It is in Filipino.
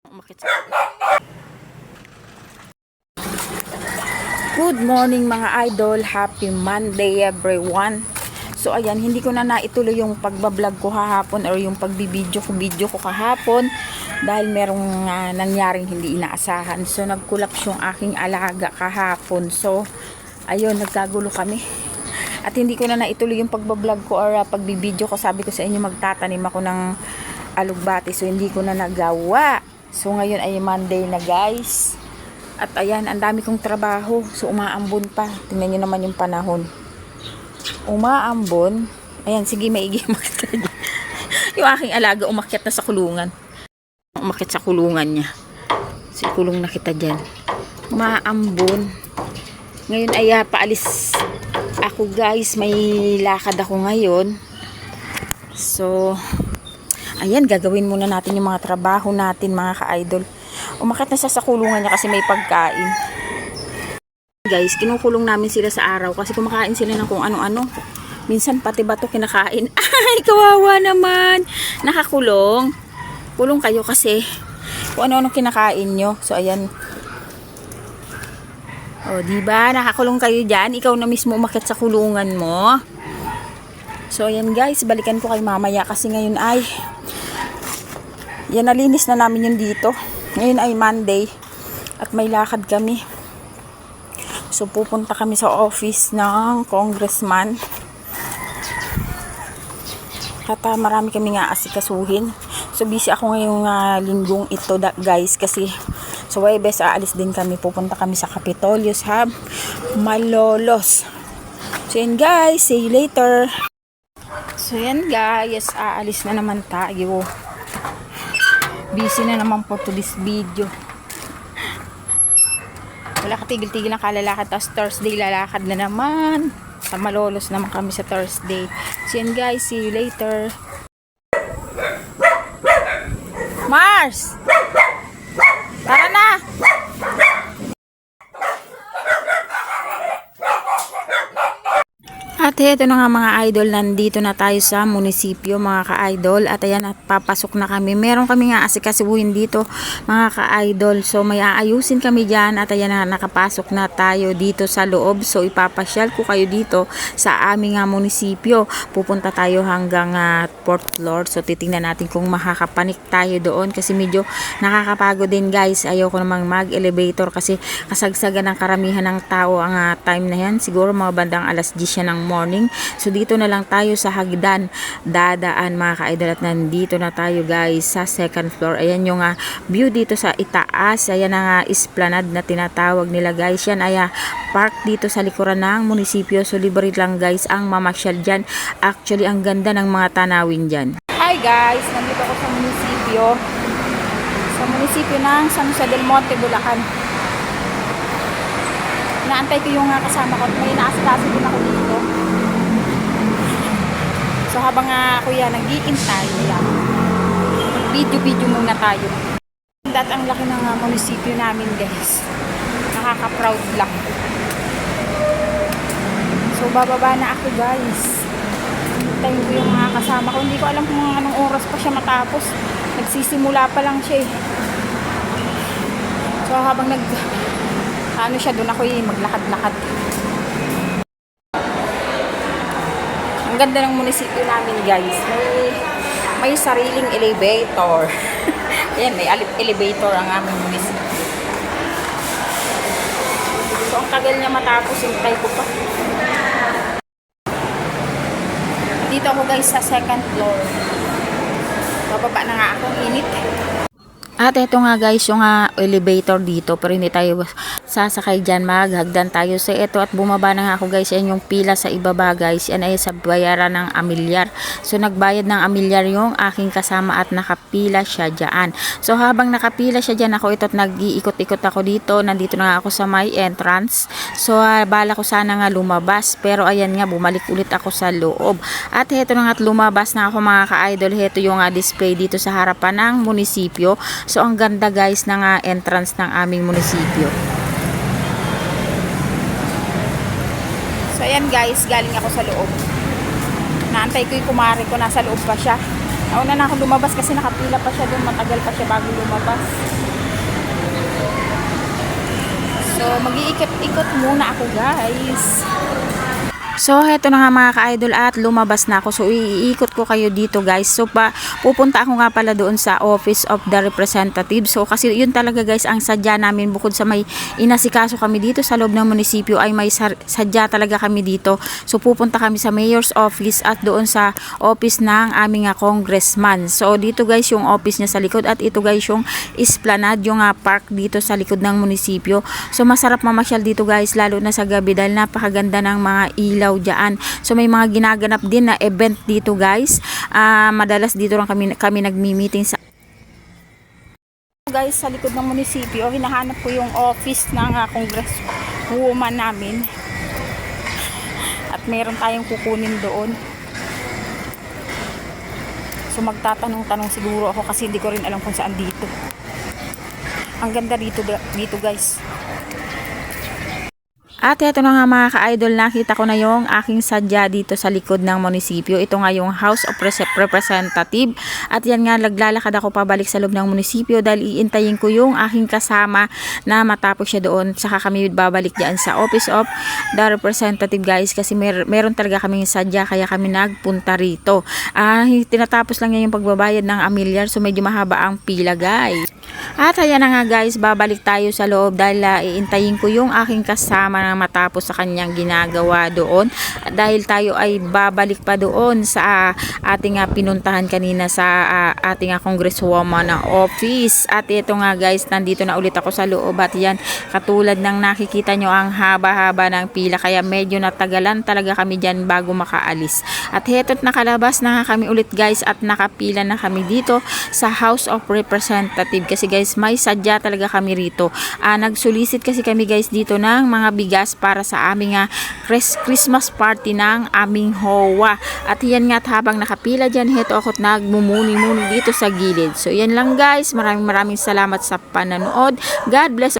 Good morning mga idol, happy Monday everyone. So ayan, hindi ko na naituloy yung pagbablog ko kahapon or yung pagbibideo ko kahapon dahil merong nangyaring hindi inaasahan. So nag-collapse yung aking alaga kahapon. So ayun, nagkagulo kami. At hindi ko na naituloy yung pagbablog ko or pagbibideo ko. Sabi ko sa inyo magtatanim ako ng alugbati. So hindi ko na nagawa. So ngayon ay Monday na guys. At ayan, ang dami kong trabaho. So umaambon pa. Tingnan nyo naman yung panahon. Umaambon. Ayan, sige maigi umakyat. Yung aking alaga umakyat na sa kulungan. Umakyat sa kulungan niya. So kulong na kita dyan. Umaambon. Ngayon ay paalis ako guys. May lakad ako ngayon. So ayan, gagawin muna natin yung mga trabaho natin mga ka-idol. Umakyat na siya sa kulungan niya kasi may pagkain. Guys, kinukulong namin sila sa araw kasi kumakain sila ng kung ano-ano. Minsan pati bato kinakain. Ay, kawawa naman. Nakakulong. Kulong kayo kasi kung ano-ano kinakain nyo. So, ayan. O, diba? Nakakulong kayo dyan. Ikaw na mismo umakyat sa kulungan mo. So, ayan guys. Balikan ko kay mamaya kasi ngayon ay yan, nalinis na namin yun dito. Ngayon ay Monday at may lakad kami. So pupunta kami sa office ng congressman. At marami kami nga asikasuhin. So busy ako ngayong linggong ito guys kasi sa Huwebes aalis din kami. Pupunta kami sa Capitolio sa Malolos. So yan guys, see you later. So yan guys, aalis na naman tayo. Busy na naman po to this video. Wala katigil-tigil ang kalalakad. Tapos Thursday lalakad na naman. Sa Malolos naman kami sa Thursday. So yan guys, see you later. Mars! Tara na! At eto na nga mga idol, nandito na tayo sa munisipyo mga ka-idol. At ayan, at papasok na kami. Meron kami nga asikasuhin dito mga ka-idol. So may aayusin kami dyan. At ayan na, nakapasok na tayo dito sa loob. So ipapasyal ko kayo dito sa aming munisipyo. Pupunta tayo hanggang 4th floor. So titingnan natin kung makakapanik tayo doon. Kasi medyo nakakapagod din guys. Ayoko namang mag-elevator kasi kasagsagan ng karamihan ng tao ang time na yan. Siguro mga bandang alas 10 ng morning. So dito na lang tayo sa hagdan dadaan mga ka-idol at nandito na tayo guys sa 2nd floor. Ayan yung view dito sa itaas. Ayan ang esplanade na tinatawag nila guys. Yan ay park dito sa likuran ng munisipyo. So libre lang guys ang mamasyal dyan. Actually ang ganda ng mga tanawin dyan. Hi guys, nandito ako sa munisipyo. Sa munisipyo ng San Jose del Monte, Bulacan. Naantay ko yung kasama ko at may naasikaso din ako dito. So habang kuya nag-iintay, video muna tayo. At ang laki ng munisipyo namin guys. Nakaka-proud lang. So bababa na ako guys. Hintayin ko yung mga kasama ko. Hindi ko alam kung anong oras pa siya matapos. Nagsisimula pa lang siya eh. So habang siya, doon ako maglakad-lakad. Ang ganda ng munisipyo namin guys. May sariling elevator. Ayan, may elevator ang aming munisipyo. So ang tagal niya matapos, hintay ko pa. Dito ako guys sa 2nd floor. Bababa na nga ako, init. At eto nga guys yung elevator dito, pero hindi tayo sasakay dyan, maghagdan tayo sa eto at bumaba na nga ako guys. Yan yung pila sa ibaba guys, yan ay sa bayaran ng amilyar. So nagbayad ng amilyar yung aking kasama at nakapila siya dyan. So habang nakapila siya dyan ako ito at nag-iikot-ikot ako dito, nandito na nga ako sa may entrance. So bala ko sana nga lumabas, pero ayan nga bumalik ulit ako sa loob. At eto na nga at lumabas na ako mga ka-idol. Heto yung display dito sa harapan ng munisipyo. So ang ganda guys ng entrance ng aming munisipyo. So ayan guys, galing ako sa loob. Naantay ko yung kumari ko, nasa loob pa siya. Nauna na ako lumabas kasi nakapila pa siya doon, matagal pa siya bago lumabas. So mag-iikot-ikot muna ako guys. So, heto na nga mga ka-idol at lumabas na ako. So, iikot ko kayo dito guys. So, pupunta ako nga pala doon sa Office of the Representative. So, kasi yun talaga guys ang sadya namin bukod sa may inasikaso kami dito sa loob ng munisipyo ay may sadya talaga kami dito. So, pupunta kami sa Mayor's Office at doon sa office ng aming congressman. So, dito guys yung office niya sa likod at ito guys yung esplanade, yung park dito sa likod ng munisipyo. So, masarap mamasyal dito guys lalo na sa gabi dahil napakaganda ng mga ilaw dyan. So may mga ginaganap din na event dito guys. Madalas dito lang kami nagmi-meeting sa guys sa likod ng munisipyo. Hinahanap ko yung office ng congresswoman namin. At meron tayong kukunin doon. So magtatanong-tanong siguro ako kasi hindi ko rin alam kung saan dito. Ang ganda dito guys. At ito na nga mga ka-idol, nakita ko na yung aking sadya dito sa likod ng munisipyo. Ito nga yung House of Representative. At yan nga, naglalakad ako pabalik sa loob ng munisipyo dahil iintayin ko yung aking kasama na matapos siya doon. Saka kami babalik dyan sa Office of the Representative guys kasi meron talaga kaming sadya kaya kami nagpunta rito. Tinatapos lang niya yung pagbabayad ng amilyar so medyo mahaba ang pila guys. At ayan na nga guys, babalik tayo sa loob dahil iintayin ko yung aking kasama na matapos sa kanyang ginagawa doon. Dahil tayo ay babalik pa doon sa ating pinuntahan kanina sa ating congresswoman na office. At ito nga guys, nandito na ulit ako sa loob at yan, katulad ng nakikita nyo ang haba-haba ng pila kaya medyo natagalan talaga kami dyan bago makaalis. At heto't nakalabas na kami ulit guys at nakapila na kami dito sa House of Representative kasi guys may sadya talaga kami rito. Nagsolicit kasi kami guys dito ng mga bigas para sa aming Christmas party ng aming HOA. At yan nga habang nakapila dyan, heto ako't nagmumuni-muni dito sa gilid. So yan lang guys, maraming salamat sa panonood. God bless.